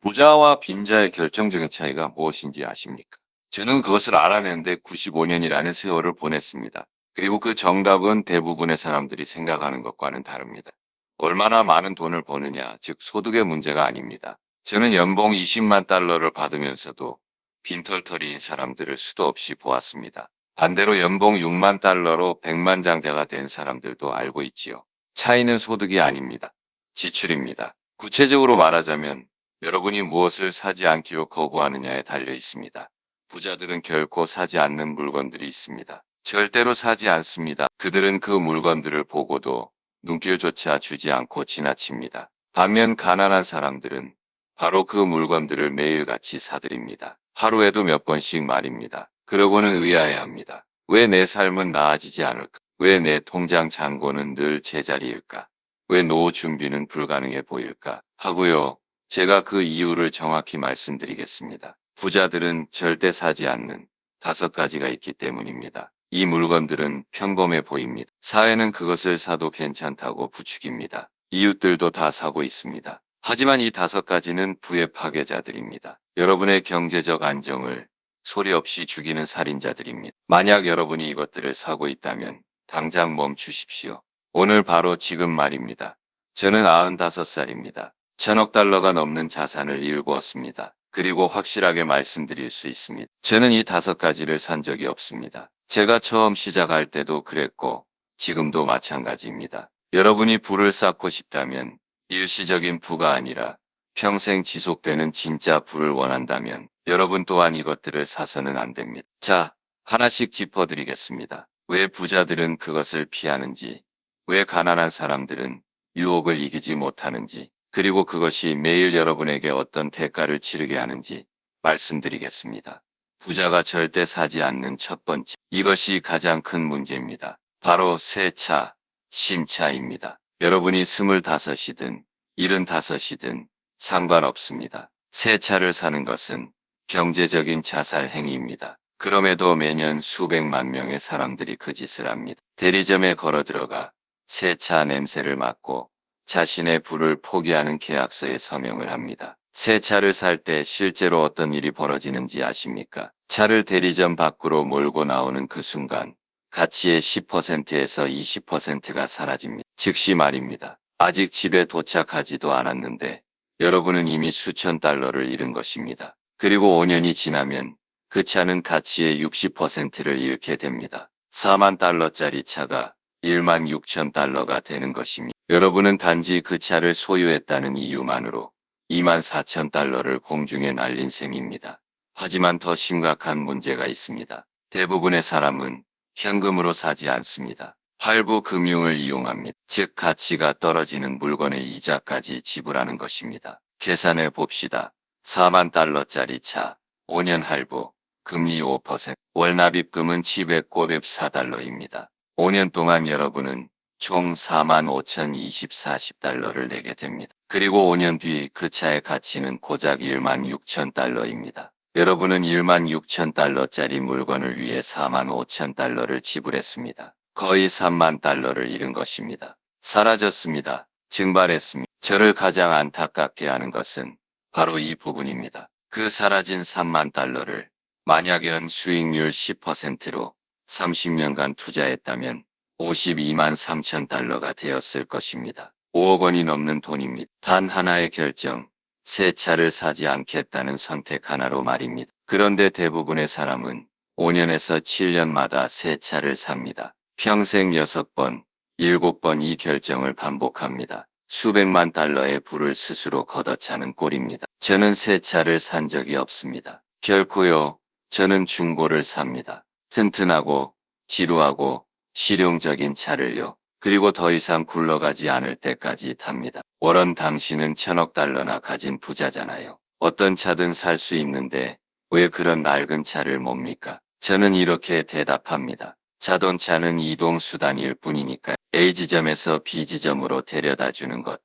부자와 빈자의 결정적인 차이가 무엇인지 아십니까? 저는 그것을 알아내는데 95년이라는 세월을 보냈습니다. 그리고 그 정답은 대부분의 사람들이 생각하는 것과는 다릅니다. 얼마나 많은 돈을 버느냐, 즉 소득의 문제가 아닙니다. 저는 연봉 20만 달러를 받으면서도 빈털터리인 사람들을 수도 없이 보았습니다. 반대로 연봉 6만 달러로 백만장자가 된 사람들도 알고 있지요. 차이는 소득이 아닙니다. 지출입니다. 구체적으로 말하자면 여러분이 무엇을 사지 않기로 거부하느냐에 달려 있습니다. 부자들은 결코 사지 않는 물건들이 있습니다. 절대로 사지 않습니다. 그들은 그 물건들을 보고도 눈길조차 주지 않고 지나칩니다. 반면 가난한 사람들은 바로 그 물건들을 매일같이 사들입니다. 하루에도 몇 번씩 말입니다. 그러고는 의아해합니다. 왜 내 삶은 나아지지 않을까? 왜 내 통장 잔고는 늘 제자리일까? 왜 노후 준비는 불가능해 보일까? 하고요. 제가 그 이유를 정확히 말씀드리겠습니다. 부자들은 절대 사지 않는 5가지가 있기 때문입니다. 이 물건들은 평범해 보입니다. 사회는 그것을 사도 괜찮다고 부추깁니다. 이웃들도 다 사고 있습니다. 하지만 이 5가지는 부의 파괴자들입니다. 여러분의 경제적 안정을 소리 없이 죽이는 살인자들입니다. 만약 여러분이 이것들을 사고 있다면 당장 멈추십시오. 오늘 바로 지금 말입니다. 저는 95살입니다. 1000억 달러가 넘는 자산을 일구었습니다. 그리고 확실하게 말씀드릴 수 있습니다. 저는 이 5가지를 산 적이 없습니다. 제가 처음 시작할 때도 그랬고 지금도 마찬가지입니다. 여러분이 부를 쌓고 싶다면 일시적인 부가 아니라 평생 지속되는 진짜 부를 원한다면 여러분 또한 이것들을 사서는 안 됩니다. 자, 하나씩 짚어드리겠습니다. 왜 부자들은 그것을 피하는지, 왜 가난한 사람들은 유혹을 이기지 못하는지, 그리고 그것이 매일 여러분에게 어떤 대가를 치르게 하는지 말씀드리겠습니다. 부자가 절대 사지 않는 첫 번째, 이것이 가장 큰 문제입니다. 바로 새 차, 신차입니다. 여러분이 25이든 75이든 상관없습니다. 새 차를 사는 것은 경제적인 자살 행위입니다. 그럼에도 매년 수백만 명의 사람들이 그 짓을 합니다. 대리점에 걸어 들어가 새 차 냄새를 맡고 자신의 부를 포기하는 계약서에 서명을 합니다. 새 차를 살 때 실제로 어떤 일이 벌어지는지 아십니까? 차를 대리점 밖으로 몰고 나오는 그 순간 가치의 10%에서 20%가 사라집니다. 즉시 말입니다. 아직 집에 도착하지도 않았는데 여러분은 이미 수천 달러를 잃은 것입니다. 그리고 5년이 지나면 그 차는 가치의 60%를 잃게 됩니다. 4만 달러짜리 차가 1만 6천 달러가 되는 것입니다. 여러분은 단지 그 차를 소유했다는 이유만으로 2만 4천 달러를 공중에 날린 셈입니다. 하지만 더 심각한 문제가 있습니다. 대부분의 사람은 현금으로 사지 않습니다. 할부 금융을 이용합니다. 즉 가치가 떨어지는 물건의 이자까지 지불하는 것입니다. 계산해 봅시다. 4만 달러짜리 차, 5년 할부, 금리 5%, 월납입금은 754달러입니다. 5년 동안 여러분은 총 4만 5,024달러를 내게 됩니다. 그리고 5년 뒤 그 차의 가치는 고작 1만 6천 달러입니다. 여러분은 1만 6천 달러짜리 물건을 위해 4만 5천 달러를 지불했습니다. 거의 3만 달러를 잃은 것입니다. 사라졌습니다. 증발했습니다. 저를 가장 안타깝게 하는 것은 바로 이 부분입니다. 그 사라진 3만 달러를 만약 연 수익률 10%로 30년간 투자했다면 52만 3천 달러가 되었을 것입니다. 5억 원이 넘는 돈입니다. 단 하나의 결정, 새 차를 사지 않겠다는 선택 하나로 말입니다. 그런데 대부분의 사람은 5년에서 7년마다 새 차를 삽니다. 평생 6번, 7번 이 결정을 반복합니다. 수백만 달러의 부를 스스로 걷어차는 꼴입니다. 저는 새 차를 산 적이 없습니다. 결코요. 저는 중고를 삽니다. 튼튼하고 지루하고 실용적인 차를요. 그리고 더 이상 굴러가지 않을 때까지 탑니다. 워런 당신은 1000억 달러나 가진 부자잖아요. 어떤 차든 살 수 있는데 왜 그런 낡은 차를 몹니까? 저는 이렇게 대답합니다. 자동차는 이동수단일 뿐이니까 A 지점에서 B 지점으로 데려다 주는 것.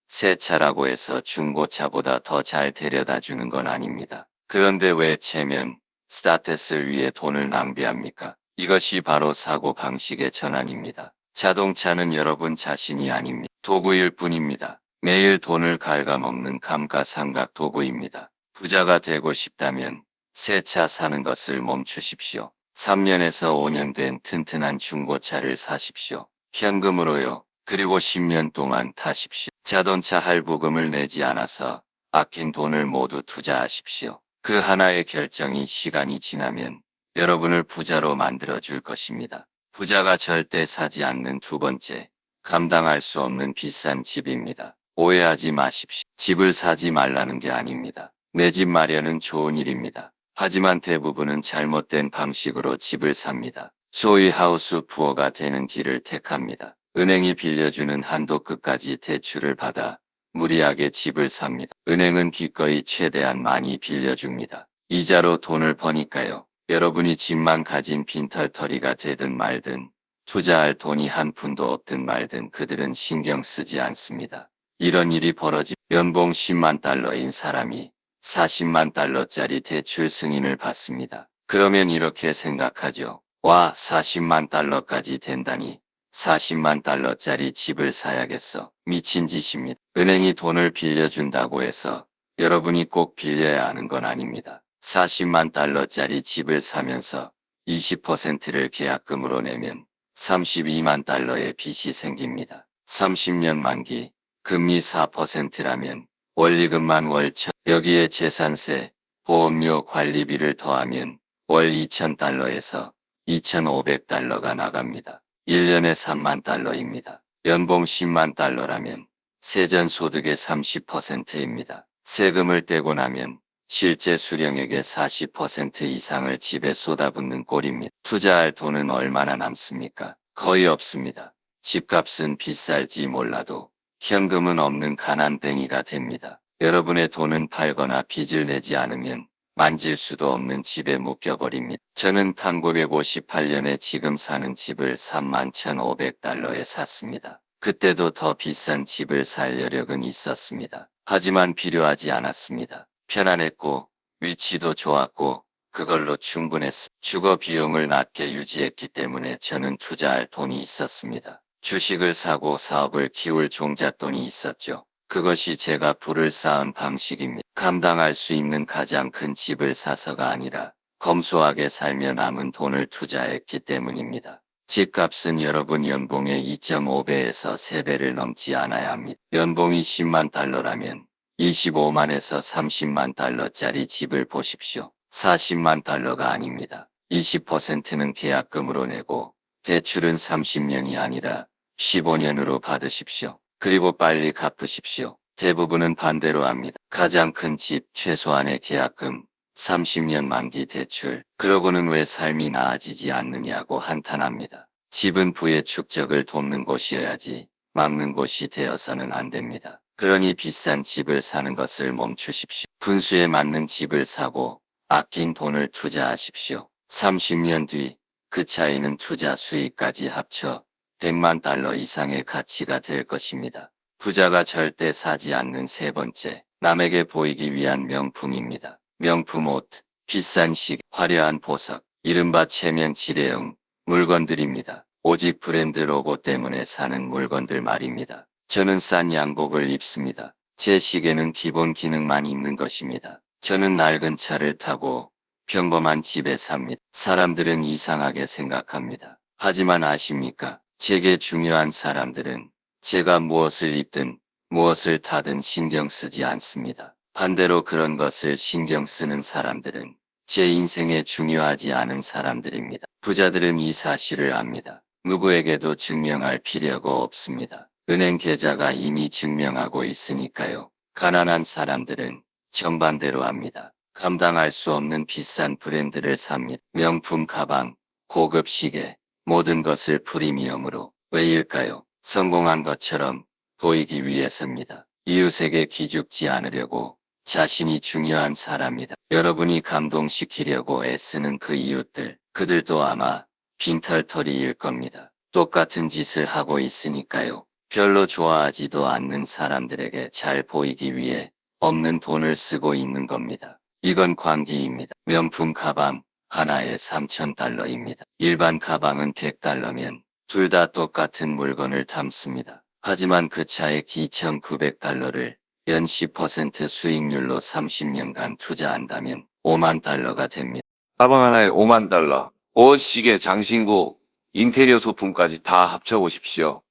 새 차라고 해서 중고차보다 더 잘 데려다 주는 건 아닙니다. 그런데 왜 체면, 스타터스를 위해 돈을 낭비합니까? 이것이 바로 사고 방식의 전환입니다. 자동차는 여러분 자신이 아닙니다. 도구일 뿐입니다. 매일 돈을 갉아먹는 감가상각 도구입니다. 부자가 되고 싶다면 새 차 사는 것을 멈추십시오. 3년에서 5년 된 튼튼한 중고차를 사십시오. 현금으로요. 그리고 10년 동안 타십시오. 자동차 할부금을 내지 않아서 아낀 돈을 모두 투자하십시오. 그 하나의 결정이 시간이 지나면 여러분을 부자로 만들어줄 것입니다. 부자가 절대 사지 않는 두 번째, 감당할 수 없는 비싼 집입니다. 오해하지 마십시오. 집을 사지 말라는 게 아닙니다. 내 집 마련은 좋은 일입니다. 하지만 대부분은 잘못된 방식으로 집을 삽니다. 소위 하우스 푸어가 되는 길을 택합니다. 은행이 빌려주는 한도 끝까지 대출을 받아 무리하게 집을 삽니다. 은행은 기꺼이 최대한 많이 빌려줍니다. 이자로 돈을 버니까요. 여러분이 집만 가진 빈털터리가 되든 말든 투자할 돈이 한 푼도 없든 말든 그들은 신경 쓰지 않습니다. 이런 일이 벌어지 연봉 10만 달러인 사람이 40만 달러짜리 대출 승인을 받습니다. 그러면 이렇게 생각하죠. 와, 40만 달러까지 된다니 40만 달러짜리 집을 사야겠어. 미친 짓입니다. 은행이 돈을 빌려준다고 해서 여러분이 꼭 빌려야 하는 건 아닙니다. 40만 달러짜리 집을 사면서 20%를 계약금으로 내면 32만 달러의 빚이 생깁니다. 30년 만기, 금리 4%라면 원리금만 월 여기에 재산세, 보험료 관리비를 더하면 월 2,000달러에서 2,500달러가 나갑니다. 1년에 3만 달러입니다. 연봉 10만 달러라면 세전 소득의 30%입니다. 세금을 떼고 나면 실제 수령액의 40% 이상을 집에 쏟아붓는 꼴입니다. 투자할 돈은 얼마나 남습니까? 거의 없습니다. 집값은 비쌀지 몰라도 현금은 없는 가난뱅이가 됩니다. 여러분의 돈은 팔거나 빚을 내지 않으면 만질 수도 없는 집에 묶여버립니다. 저는 1958년에 지금 사는 집을 31,500달러에 샀습니다. 그때도 더 비싼 집을 살 여력은 있었습니다. 하지만 필요하지 않았습니다. 편안했고 위치도 좋았고 그걸로 충분했습니다. 주거 비용을 낮게 유지했기 때문에 저는 투자할 돈이 있었습니다. 주식을 사고 사업을 키울 종잣돈이 있었죠. 그것이 제가 부를 쌓은 방식입니다. 감당할 수 있는 가장 큰 집을 사서가 아니라 검소하게 살며 남은 돈을 투자했기 때문입니다. 집값은 여러분 연봉의 2.5배에서 3배를 넘지 않아야 합니다. 연봉이 10만 달러라면 25만에서 30만 달러짜리 집을 보십시오. 40만 달러가 아닙니다. 20%는 계약금으로 내고 대출은 30년이 아니라 15년으로 받으십시오. 그리고 빨리 갚으십시오. 대부분은 반대로 합니다. 가장 큰 집, 최소한의 계약금, 30년 만기 대출, 그러고는 왜 삶이 나아지지 않느냐고 한탄합니다. 집은 부의 축적을 돕는 곳이어야지 막는 곳이 되어서는 안 됩니다. 그러니 비싼 집을 사는 것을 멈추십시오. 분수에 맞는 집을 사고 아낀 돈을 투자하십시오. 30년 뒤 그 차이는 투자 수익까지 합쳐 100만 달러 이상의 가치가 될 것입니다. 부자가 절대 사지 않는 세 번째, 남에게 보이기 위한 명품입니다. 명품 옷, 비싼 시계, 화려한 보석, 이른바 체면 지뢰형 물건들입니다. 오직 브랜드 로고 때문에 사는 물건들 말입니다. 저는 싼 양복을 입습니다. 제 시계는 기본 기능만 있는 것입니다. 저는 낡은 차를 타고 평범한 집에 삽니다. 사람들은 이상하게 생각합니다. 하지만 아십니까? 제게 중요한 사람들은 제가 무엇을 입든 무엇을 타든 신경 쓰지 않습니다. 반대로 그런 것을 신경 쓰는 사람들은 제 인생에 중요하지 않은 사람들입니다. 부자들은 이 사실을 압니다. 누구에게도 증명할 필요가 없습니다. 은행 계좌가 이미 증명하고 있으니까요. 가난한 사람들은 정반대로 합니다. 감당할 수 없는 비싼 브랜드를 삽니다. 명품 가방, 고급 시계, 모든 것을 프리미엄으로. 왜일까요? 성공한 것처럼 보이기 위해서입니다. 이웃에게 기죽지 않으려고 자신이 중요한 사람이다. 여러분이 감동시키려고 애쓰는 그 이웃들, 그들도 아마 빈털터리일 겁니다. 똑같은 짓을 하고 있으니까요. 별로 좋아하지도 않는 사람들에게 잘 보이기 위해 없는 돈을 쓰고 있는 겁니다. 이건 광기입니다. 명품 가방 하나에 3,000달러입니다. 일반 가방은 100달러면 둘 다 똑같은 물건을 담습니다. 하지만 그 차액 2,900달러를 연 10% 수익률로 30년간 투자한다면 5만 달러가 됩니다. 가방 하나에 5만 달러. 옷, 시계, 장신구, 인테리어 소품까지 다 합쳐보십시오.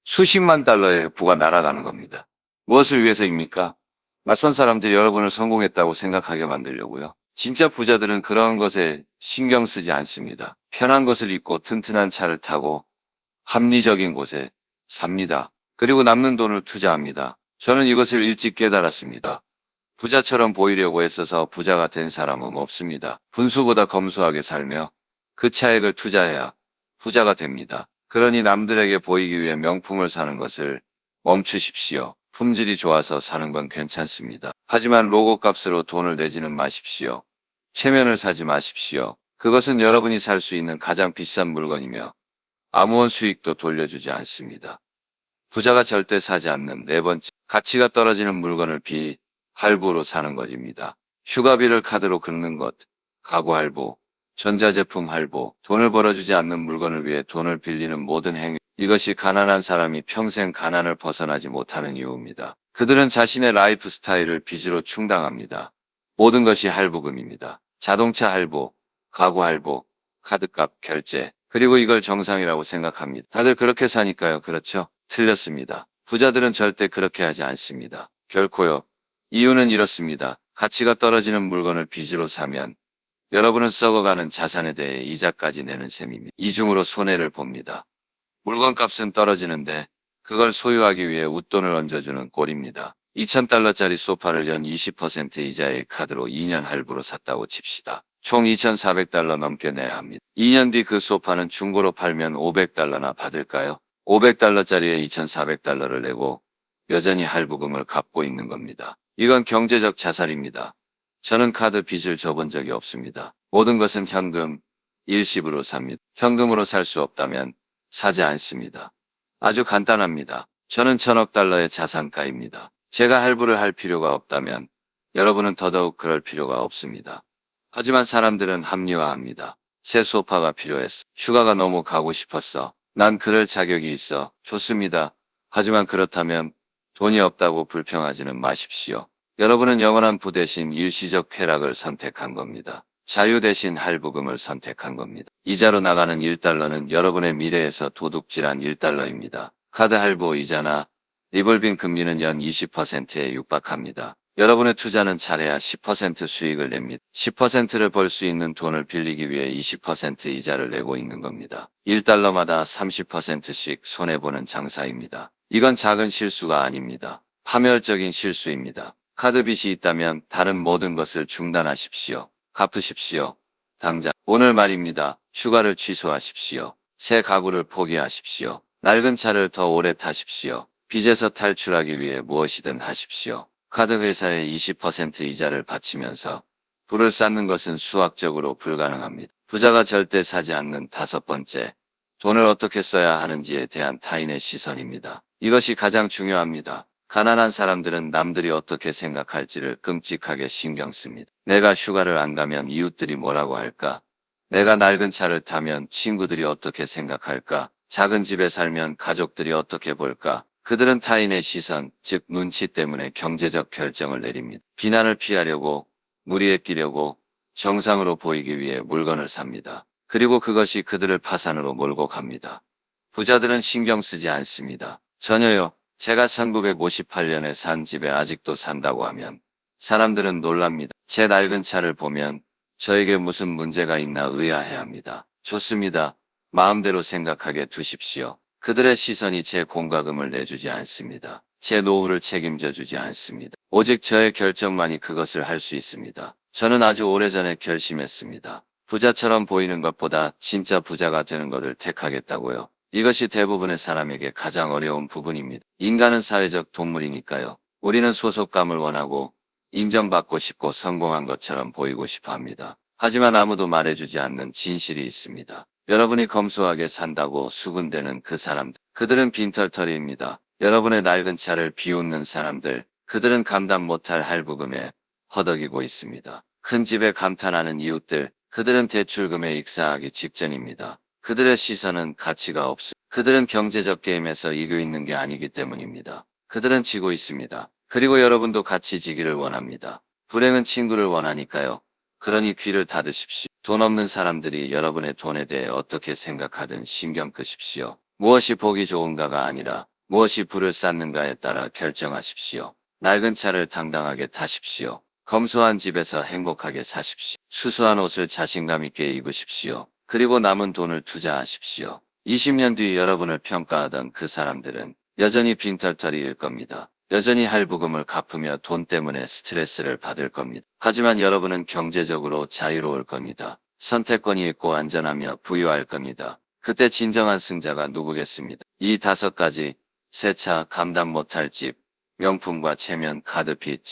수십만 달러의 부가 날아가는 겁니다. 무엇을 위해서입니까? 낯선 사람들이 여러분을 성공했다고 생각하게 만들려고요. 진짜 부자들은 그런 것에 신경 쓰지 않습니다. 편한 것을 입고 튼튼한 차를 타고 합리적인 곳에 삽니다. 그리고 남는 돈을 투자합니다. 저는 이것을 일찍 깨달았습니다. 부자처럼 보이려고 애써서 부자가 된 사람은 없습니다. 분수보다 검소하게 살며 그 차액을 투자해야 부자가 됩니다. 그러니 남들에게 보이기 위해 명품을 사는 것을 멈추십시오. 품질이 좋아서 사는 건 괜찮습니다. 하지만 로고 값으로 돈을 내지는 마십시오. 체면을 사지 마십시오. 그것은 여러분이 살 수 있는 가장 비싼 물건이며 아무런 수익도 돌려주지 않습니다. 부자가 절대 사지 않는 네 번째, 가치가 떨어지는 물건을 할부로 사는 것입니다. 휴가비를 카드로 긁는 것, 가구 할부, 전자제품 할부, 돈을 벌어주지 않는 물건을 위해 돈을 빌리는 모든 행위, 이것이 가난한 사람이 평생 가난을 벗어나지 못하는 이유입니다. 그들은 자신의 라이프 스타일을 빚으로 충당합니다. 모든 것이 할부금입니다. 자동차 할부, 가구 할부, 카드값 결제, 그리고 이걸 정상이라고 생각합니다. 다들 그렇게 사니까요. 그렇죠? 틀렸습니다. 부자들은 절대 그렇게 하지 않습니다. 결코요. 이유는 이렇습니다. 가치가 떨어지는 물건을 빚으로 사면 여러분은 썩어가는 자산에 대해 이자까지 내는 셈입니다. 이중으로 손해를 봅니다. 물건값은 떨어지는데 그걸 소유하기 위해 웃돈을 얹어주는 꼴입니다. 2,000달러짜리 소파를 연 20% 이자의 카드로 2년 할부로 샀다고 칩시다. 총 2,400달러 넘게 내야 합니다. 2년 뒤 그 소파는 중고로 팔면 500달러나 받을까요? 500달러짜리에 2,400달러를 내고 여전히 할부금을 갚고 있는 겁니다. 이건 경제적 자살입니다. 저는 카드 빚을 져본 적이 없습니다. 모든 것은 현금, 일시불로 삽니다. 현금으로 살 수 없다면 사지 않습니다. 아주 간단합니다. 저는 1,000억 달러의 자산가입니다. 제가 할부를 할 필요가 없다면 여러분은 더더욱 그럴 필요가 없습니다. 하지만 사람들은 합리화합니다. 새 소파가 필요했어. 휴가가 너무 가고 싶었어. 난 그럴 자격이 있어. 좋습니다. 하지만 그렇다면 돈이 없다고 불평하지는 마십시오. 여러분은 영원한 부 대신 일시적 쾌락을 선택한 겁니다. 자유 대신 할부금을 선택한 겁니다. 이자로 나가는 1달러는 여러분의 미래에서 도둑질한 1달러입니다. 카드 할부 이자나 리볼빙 금리는 연 20%에 육박합니다. 여러분의 투자는 잘해야 10% 수익을 냅니다. 10%를 벌 수 있는 돈을 빌리기 위해 20% 이자를 내고 있는 겁니다. 1달러마다 30%씩 손해보는 장사입니다. 이건 작은 실수가 아닙니다. 파멸적인 실수입니다. 카드 빚이 있다면 다른 모든 것을 중단하십시오. 갚으십시오. 당장. 오늘 말입니다. 휴가를 취소하십시오. 새 가구를 포기하십시오. 낡은 차를 더 오래 타십시오. 빚에서 탈출하기 위해 무엇이든 하십시오. 카드 회사에 20% 이자를 바치면서 부를 쌓는 것은 수학적으로 불가능합니다. 부자가 절대 사지 않는 다섯 번째, 돈을 어떻게 써야 하는지에 대한 타인의 시선입니다. 이것이 가장 중요합니다. 가난한 사람들은 남들이 어떻게 생각할지를 끔찍하게 신경 씁니다. 내가 휴가를 안 가면 이웃들이 뭐라고 할까? 내가 낡은 차를 타면 친구들이 어떻게 생각할까? 작은 집에 살면 가족들이 어떻게 볼까? 그들은 타인의 시선, 즉 눈치 때문에 경제적 결정을 내립니다. 비난을 피하려고, 무리에 끼려고, 정상으로 보이기 위해 물건을 삽니다. 그리고 그것이 그들을 파산으로 몰고 갑니다. 부자들은 신경 쓰지 않습니다. 전혀요. 제가 1958년에 산 집에 아직도 산다고 하면 사람들은 놀랍니다. 제 낡은 차를 보면 저에게 무슨 문제가 있나 의아해합니다. 좋습니다. 마음대로 생각하게 두십시오. 그들의 시선이 제 공과금을 내주지 않습니다. 제 노후를 책임져 주지 않습니다. 오직 저의 결정만이 그것을 할 수 있습니다. 저는 아주 오래전에 결심했습니다. 부자처럼 보이는 것보다 진짜 부자가 되는 것을 택하겠다고요. 이것이 대부분의 사람에게 가장 어려운 부분입니다. 인간은 사회적 동물이니까요. 우리는 소속감을 원하고 인정받고 싶고 성공한 것처럼 보이고 싶어 합니다. 하지만 아무도 말해주지 않는 진실이 있습니다. 여러분이 검소하게 산다고 수군대는 그 사람들, 그들은 빈털터리입니다. 여러분의 낡은 차를 비웃는 사람들, 그들은 감당 못할 할부금에 허덕이고 있습니다. 큰 집에 감탄하는 이웃들, 그들은 대출금에 익사하기 직전입니다. 그들의 시선은 가치가 없습니다. 그들은 경제적 게임에서 이기고 있는 게 아니기 때문입니다. 그들은 지고 있습니다. 그리고 여러분도 같이 지기를 원합니다. 불행은 친구를 원하니까요. 그러니 귀를 닫으십시오. 돈 없는 사람들이 여러분의 돈에 대해 어떻게 생각하든 신경 끄십시오. 무엇이 보기 좋은가가 아니라 무엇이 부를 쌓는가에 따라 결정하십시오. 낡은 차를 당당하게 타십시오. 검소한 집에서 행복하게 사십시오. 수수한 옷을 자신감 있게 입으십시오. 그리고 남은 돈을 투자하십시오. 20년 뒤 여러분을 평가하던 그 사람들은 여전히 빈털터리일 겁니다. 여전히 할부금을 갚으며 돈 때문에 스트레스를 받을 겁니다. 하지만 여러분은 경제적으로 자유로울 겁니다. 선택권이 있고 안전하며 부유할 겁니다. 그때 진정한 승자가 누구겠습니다. 이 5가지: 새 차, 감당 못할 집, 명품과 체면, 카드 빚,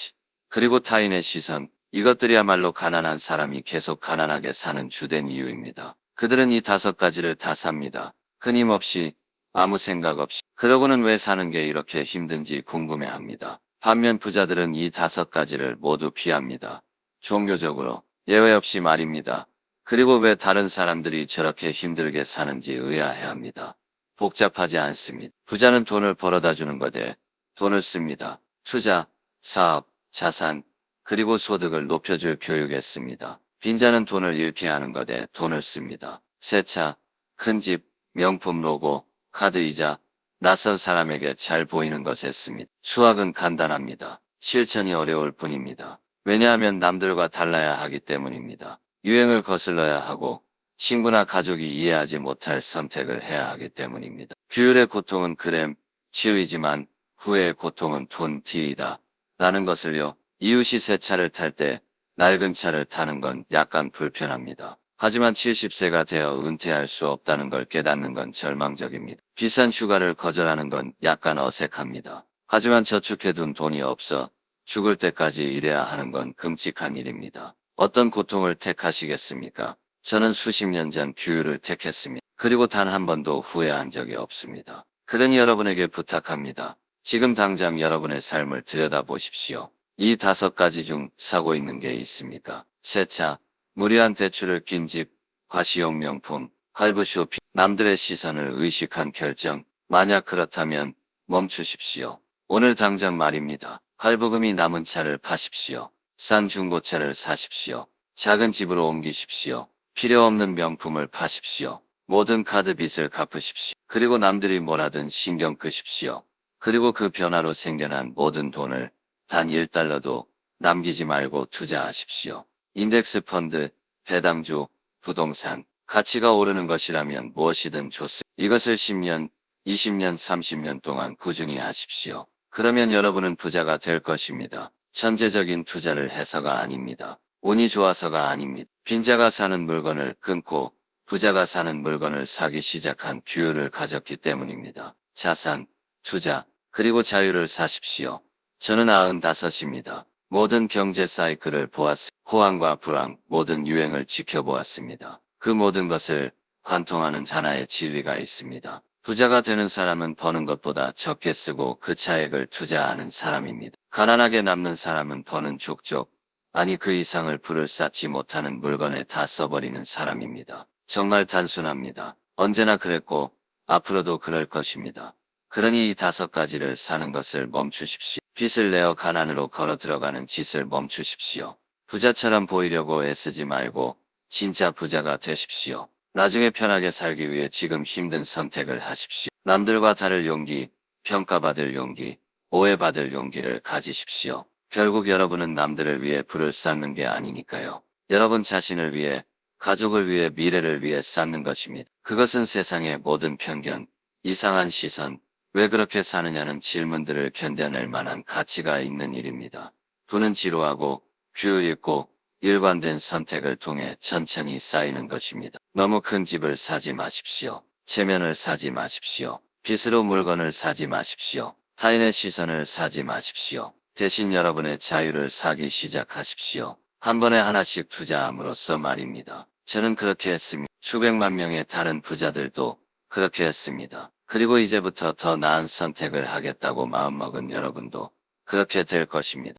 그리고 타인의 시선, 이것들이야말로 가난한 사람이 계속 가난하게 사는 주된 이유입니다. 그들은 이 5가지를 다 삽니다. 끊임없이, 아무 생각 없이. 그러고는 왜 사는 게 이렇게 힘든지 궁금해합니다. 반면 부자들은 이 5가지를 모두 피합니다. 종교적으로, 예외 없이 말입니다. 그리고 왜 다른 사람들이 저렇게 힘들게 사는지 의아해합니다. 복잡하지 않습니다. 부자는 돈을 벌어다 주는 거대 돈을 씁니다. 투자, 사업, 자산, 그리고 소득을 높여줄 교육에 씁니다. 빈자는 돈을 잃게 하는 것에 돈을 씁니다. 새 차, 큰 집, 명품 로고, 카드 이자, 낯선 사람에게 잘 보이는 것에 씁니다. 수학은 간단합니다. 실천이 어려울 뿐입니다. 왜냐하면 남들과 달라야 하기 때문입니다. 유행을 거슬러야 하고 친구나 가족이 이해하지 못할 선택을 해야 하기 때문입니다. 규율의 고통은 그램, 치유이지만 후회의 고통은 돈, T이다. 라는 것을요. 이웃이 새 차를 탈 때 낡은 차를 타는 건 약간 불편합니다. 하지만 70세가 되어 은퇴할 수 없다는 걸 깨닫는 건 절망적입니다. 비싼 휴가를 거절하는 건 약간 어색합니다. 하지만 저축해둔 돈이 없어 죽을 때까지 일해야 하는 건 끔찍한 일입니다. 어떤 고통을 택하시겠습니까? 저는 수십 년 전 규율을 택했습니다. 그리고 단 한 번도 후회한 적이 없습니다. 그러니 여러분에게 부탁합니다. 지금 당장 여러분의 삶을 들여다보십시오. 이 5가지 중 사고 있는 게 있습니까? 새 차, 무리한 대출을 낀 집, 과시용 명품, 할부 쇼핑, 남들의 시선을 의식한 결정. 만약 그렇다면 멈추십시오. 오늘 당장 말입니다. 할부금이 남은 차를 파십시오. 싼 중고차를 사십시오. 작은 집으로 옮기십시오. 필요 없는 명품을 파십시오. 모든 카드 빚을 갚으십시오. 그리고 남들이 뭐라든 신경 끄십시오. 그리고 그 변화로 생겨난 모든 돈을 단 1달러도 남기지 말고 투자하십시오. 인덱스 펀드, 배당주, 부동산, 가치가 오르는 것이라면 무엇이든 좋습니다. 이것을 10년, 20년, 30년 동안 꾸준히 하십시오. 그러면 여러분은 부자가 될 것입니다. 천재적인 투자를 해서가 아닙니다. 운이 좋아서가 아닙니다. 빈자가 사는 물건을 끊고 부자가 사는 물건을 사기 시작한 규율을 가졌기 때문입니다. 자산, 투자, 그리고 자유를 사십시오. 저는 95입니다. 모든 경제 사이클을 보았습니다. 호황과 불황, 모든 유행을 지켜보았습니다. 그 모든 것을 관통하는 하나의 진리가 있습니다. 부자가 되는 사람은 버는 것보다 적게 쓰고 그 차액을 투자하는 사람입니다. 가난하게 남는 사람은 버는 족족, 아니 그 이상을 부를 쌓지 못하는 물건에 다 써버리는 사람입니다. 정말 단순합니다. 언제나 그랬고 앞으로도 그럴 것입니다. 그러니 이 5가지를 사는 것을 멈추십시오. 빚을 내어 가난으로 걸어 들어가는 짓을 멈추십시오. 부자처럼 보이려고 애쓰지 말고 진짜 부자가 되십시오. 나중에 편하게 살기 위해 지금 힘든 선택을 하십시오. 남들과 다를 용기, 평가받을 용기, 오해받을 용기를 가지십시오. 결국 여러분은 남들을 위해 부를 쌓는 게 아니니까요. 여러분 자신을 위해, 가족을 위해, 미래를 위해 쌓는 것입니다. 그것은 세상의 모든 편견, 이상한 시선, 왜 그렇게 사느냐는 질문들을 견뎌낼 만한 가치가 있는 일입니다. 부는 지루하고 규율 있고 일관된 선택을 통해 천천히 쌓이는 것입니다. 너무 큰 집을 사지 마십시오. 체면을 사지 마십시오. 빚으로 물건을 사지 마십시오. 타인의 시선을 사지 마십시오. 대신 여러분의 자유를 사기 시작하십시오. 한 번에 하나씩 투자함으로써 말입니다. 저는 그렇게 했습니다. 수백만 명의 다른 부자들도 그렇게 했습니다. 그리고 이제부터 더 나은 선택을 하겠다고 마음먹은 여러분도 그렇게 될 것입니다.